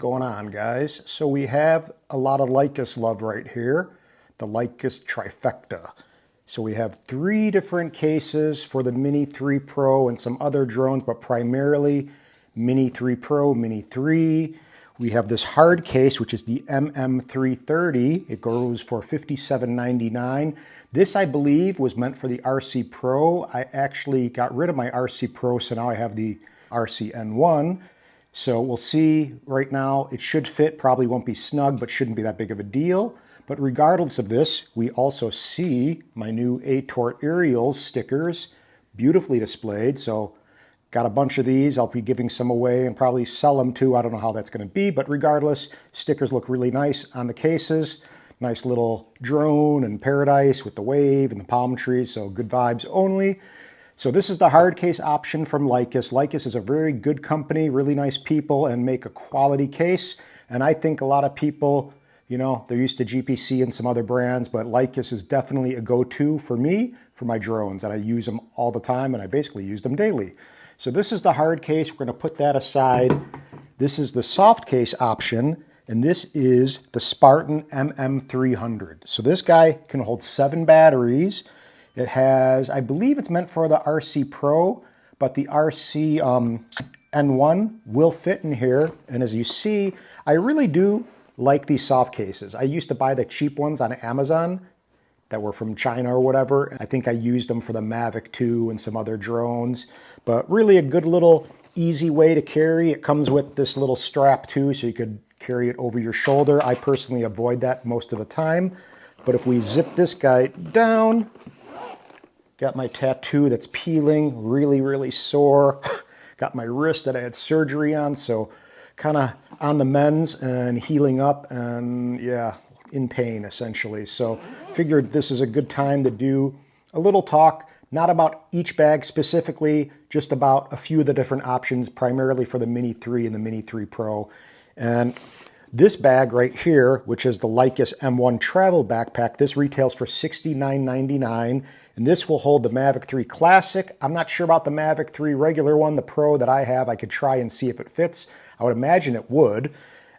going on, guys? So we have a lot of Lykus love right here, the Lykus Trifecta. So we have 3 different cases for the Mini 3 Pro and some other drones, but primarily Mini 3 Pro, Mini 3. We have this hard case, which is the MM330. It goes for $57.99. This, I believe, was meant for the RC Pro. I actually got rid of my RC Pro, so now I have the RC N1. So we'll see. Right now it should fit, probably won't be snug, but shouldn't be that big of a deal. But regardless of this, we also see my new Atort aerials stickers beautifully displayed. So got a bunch of these. I'll be giving some away and probably sell them too. I don't know how that's going to be, but regardless, stickers look really nice on the cases. Nice little drone and paradise with the wave and the palm trees, so good vibes only. So this is the hard case option from Lykus. Lykus is a very good company, really nice people, and make a quality case. And I think a lot of people, you know, they're used to GPC and some other brands, but Lykus is definitely a go-to for me, for my drones. And I use them all the time, and I basically use them daily. So this is the hard case. We're going to put that aside. This is the soft case option, and this is the Spartan MM300. So this guy can hold 7 batteries. It has, I believe it's meant for the RC Pro, but the RC N1 will fit in here. And as you see, I really do like these soft cases. I used to buy the cheap ones on Amazon that were from China or whatever. I think I used them for the Mavic 2 and some other drones, but really a good little easy way to carry. It comes with this little strap too, so you could carry it over your shoulder. I personally avoid that most of the time, but if we zip this guy down, got my tattoo that's peeling, really sore. Got my wrist that I had surgery on, so kind of on the mends and healing up, and yeah, in pain essentially. So figured this is a good time to do a little talk, not about each bag specifically, just about a few of the different options, primarily for the Mini 3 and the Mini 3 Pro. And this bag right here, which is the Lykus M1 Travel Backpack, this retails for $69.99. And this will hold the Mavic 3 Classic. I'm not sure about the Mavic 3 regular one, the Pro that I have. I could try and see if it fits. I would imagine it would.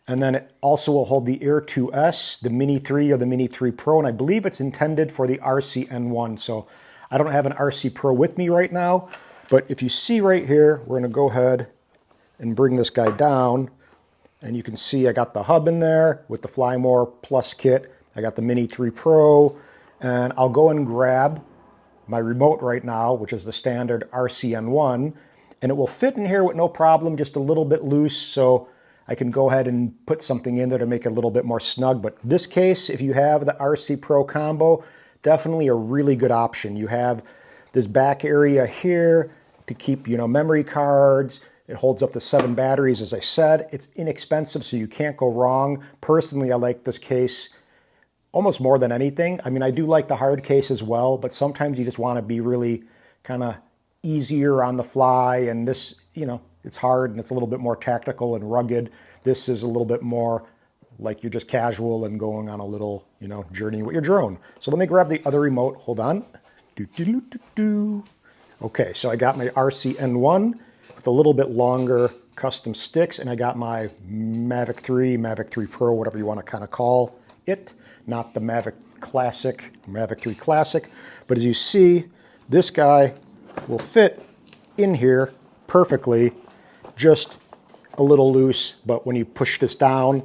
And then it also will hold the Air 2S, the Mini 3 or the Mini 3 Pro. And I believe it's intended for the RC N1. So I don't have an RC Pro with me right now. But if you see right here, we're going to go ahead and bring this guy down. And you can see I got the hub in there with the Fly More Plus kit. I got the Mini 3 Pro. And I'll go and grab my remote right now, which is the standard RCN1, and it will fit in here with no problem, just a little bit loose, so I can go ahead and put something in there to make it a little bit more snug. But this case, if you have the RC Pro combo, definitely a really good option. You have this back area here to keep, you know, memory cards. It holds up to 7 batteries, as I said. It's inexpensive, so you can't go wrong. Personally, I like this case almost more than anything. I mean, I do like the hard case as well, but sometimes you just want to be really kind of easier on the fly. And this, you know, it's hard and it's a little bit more tactical and rugged. This is a little bit more like you're just casual and going on a little, you know, journey with your drone. So let me grab the other remote. Hold on. Okay, so I got my RCN1 with a little bit longer custom sticks, and I got my Mavic 3, Mavic 3 Pro, whatever you want to kind of call it. Not the Mavic Classic, Mavic 3 Classic. But as you see, this guy will fit in here perfectly, just a little loose. But when you push this down,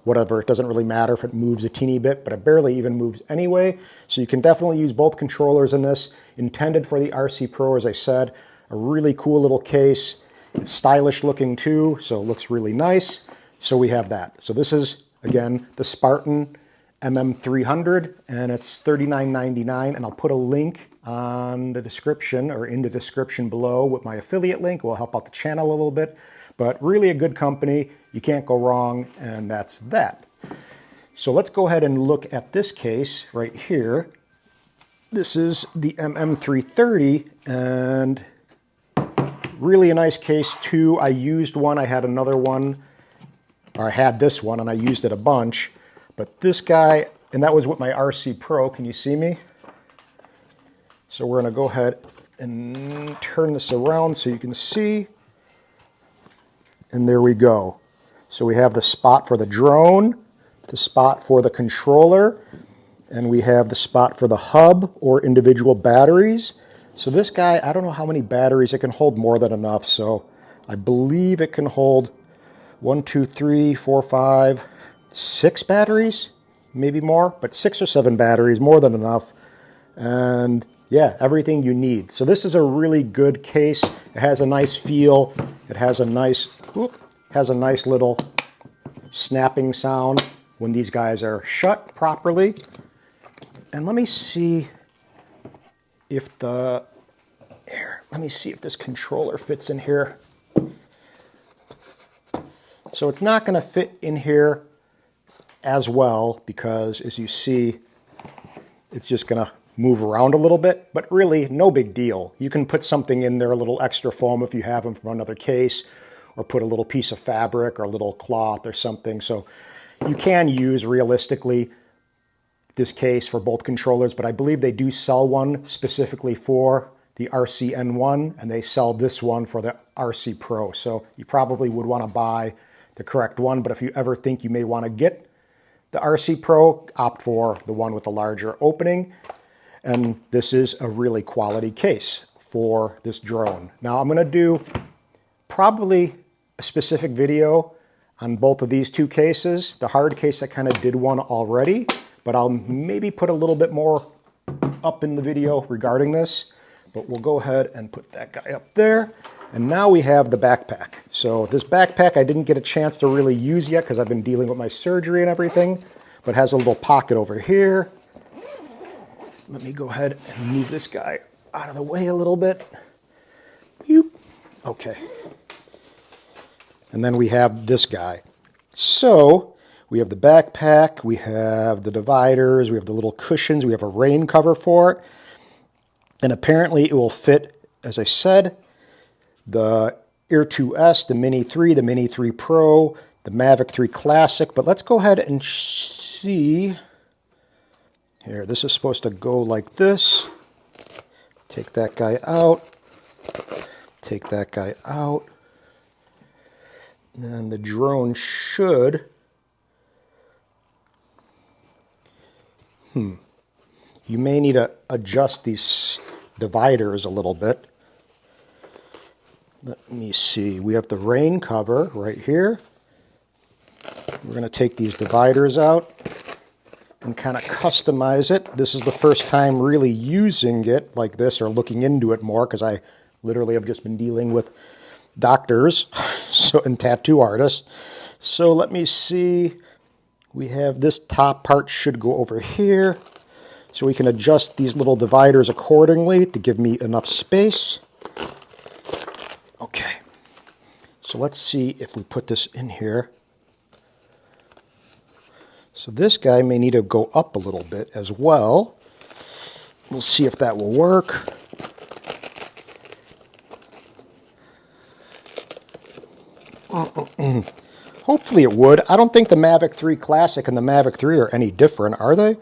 whatever, it doesn't really matter if it moves a teeny bit, but it barely even moves anyway. So you can definitely use both controllers in this. Intended for the RC Pro, as I said, a really cool little case. It's stylish looking too, so it looks really nice. So we have that. So this is, again, the Spartan MM300, and it's $39.99, and I'll put a link on the description or in the description below with my affiliate link. It will help out the channel a little bit, but really a good company. You can't go wrong, and that's that. So let's go ahead and look at this case right here. This is the MM330, and really a nice case too. I used one, I had another one, or I had this one, and I used it a bunch. But this guy, and that was with my RC Pro, can you see me? So we're gonna go ahead and turn this around so you can see. And there we go. So we have the spot for the drone, the spot for the controller, and we have the spot for the hub or individual batteries. So this guy, I don't know how many batteries, it can hold more than enough. So I believe it can hold 1, 2, 3, 4, 5, 6 batteries, maybe more, but 6 or 7 batteries, more than enough. And yeah, everything you need. So this is a really good case. It has a nice feel. It has a nice little snapping sound when these guys are shut properly. And let me see if this controller fits in here. So it's not going to fit in here as well because, as you see, it's just going to move around a little bit, but really no big deal. You can put something in there, a little extra foam if you have them from another case, or put a little piece of fabric or a little cloth or something. So you can use, realistically, this case for both controllers, but I believe they do sell one specifically for the RC-N1, and they sell this one for the RC Pro. So you probably would want to buy the correct one, but if you ever think you may want to get the RC Pro, opt for the one with the larger opening. And this is a really quality case for this drone. Now I'm going to do probably a specific video on both of these two cases. The hard case, I kind of did one already, but I'll maybe put a little bit more up in the video regarding this. But we'll go ahead and put that guy up there. And now we have the backpack. So this backpack I didn't get a chance to really use yet because I've been dealing with my surgery and everything, but it has a little pocket over here. Let me go ahead and move this guy out of the way a little bit. Boop. Okay. And then we have this guy. So we have the backpack, we have the dividers, we have the little cushions, we have a rain cover for it. And apparently it will fit, as I said, the Air 2S, the Mini 3, the Mini 3 Pro, the Mavic 3 Classic. But let's go ahead and see. Here, this is supposed to go like this. Take that guy out. Take that guy out. And the drone should... You may need to adjust these dividers a little bit. Let me see. We have the rain cover right here. We're going to take these dividers out and kind of customize it. This is the first time really using it like this or looking into it more because I literally have just been dealing with doctors and tattoo artists. So let me see. We have this top part should go over here. So we can adjust these little dividers accordingly to give me enough space. Okay, so let's see if we put this in here. So this guy may need to go up a little bit as well. We'll see if that will work. Hopefully it would. I don't think the Mavic 3 Classic and the Mavic 3 are any different, are they?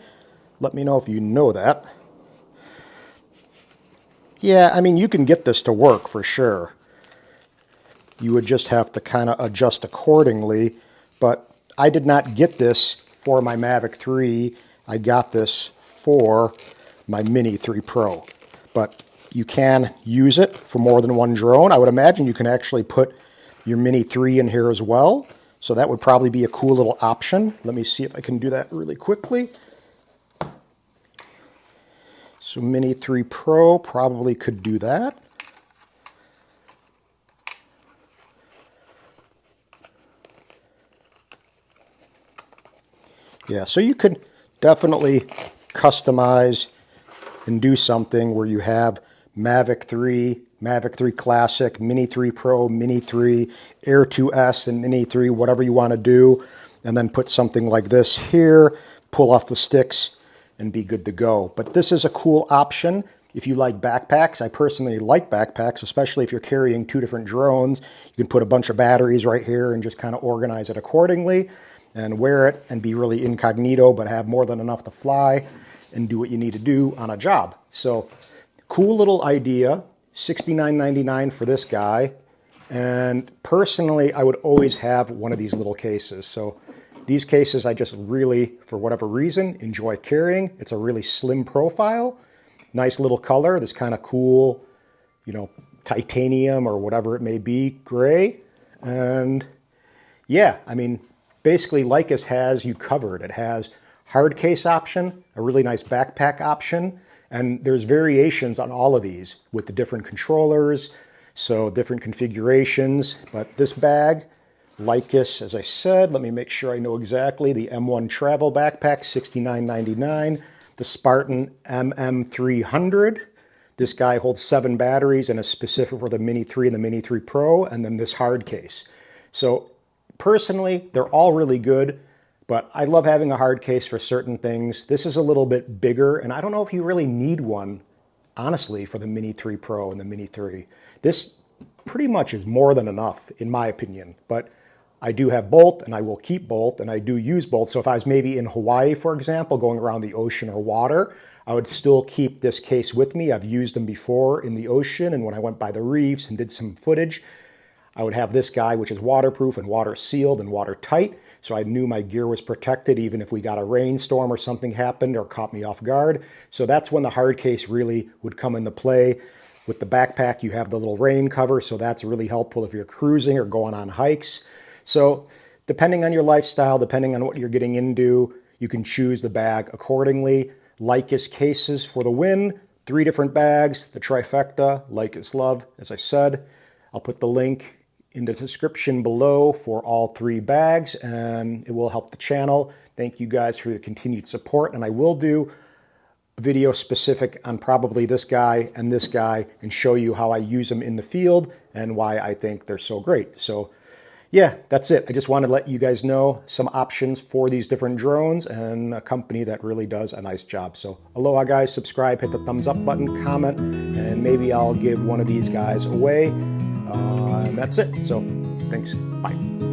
Let me know if you know that. Yeah, I mean, you can get this to work for sure. You would just have to kind of adjust accordingly. But I did not get this for my Mavic 3. I got this for my Mini 3 Pro. But you can use it for more than one drone. I would imagine you can actually put your Mini 3 in here as well. So that would probably be a cool little option. Let me see if I can do that really quickly. So Mini 3 Pro probably could do that. Yeah, so you could definitely customize and do something where you have Mavic 3, Mavic 3 Classic, Mini 3 Pro, Mini 3, Air 2S, and Mini 3, whatever you want to do, and then put something like this here, pull off the sticks, and be good to go. But this is a cool option if you like backpacks. I personally like backpacks, especially if you're carrying 2 different drones. You can put a bunch of batteries right here and just kind of organize it accordingly and wear it and be really incognito, but have more than enough to fly and do what you need to do on a job. So cool little idea. $69.99 for this guy. And personally, I would always have one of these little cases. So these cases I just really, for whatever reason, enjoy carrying. It's a really slim profile, nice little color, this kind of cool, you know, titanium or whatever it may be, gray. And yeah, I mean, basically Lykus has you covered. It has hard case option, a really nice backpack option, and there's variations on all of these with the different controllers, so different configurations. But this bag, Lykus, as I said, let me make sure I know exactly, the M1 travel backpack, $69.99, the Spartan MM300. This guy holds 7 batteries and is specific for the Mini 3 and the Mini 3 Pro, and then this hard case. So personally, they're all really good, but I love having a hard case for certain things. This is a little bit bigger, and I don't know if you really need one, honestly, for the Mini 3 Pro and the Mini 3. This pretty much is more than enough, in my opinion, but I do have both, and I will keep both, and I do use both. So if I was maybe in Hawaii, for example, going around the ocean or water, I would still keep this case with me. I've used them before in the ocean, and when I went by the reefs and did some footage, I would have this guy, which is waterproof and water sealed and watertight, so I knew my gear was protected even if we got a rainstorm or something happened or caught me off guard. So that's when the hard case really would come into play. With the backpack, you have the little rain cover, so that's really helpful if you're cruising or going on hikes. So depending on your lifestyle, depending on what you're getting into, you can choose the bag accordingly. Lykus cases for the win. 3 different bags, the Trifecta, Lykus Love, as I said. I'll put the link in the description below for all 3 bags, and it will help the channel. Thank you guys for your continued support, and I will do a video specific on probably this guy and show you how I use them in the field and why I think they're so great. So yeah, that's it. I just wanted to let you guys know some options for these different drones and a company that really does a nice job. So aloha guys, subscribe, hit the thumbs up button, comment, and maybe I'll give one of these guys away. And that's it. So thanks. Bye.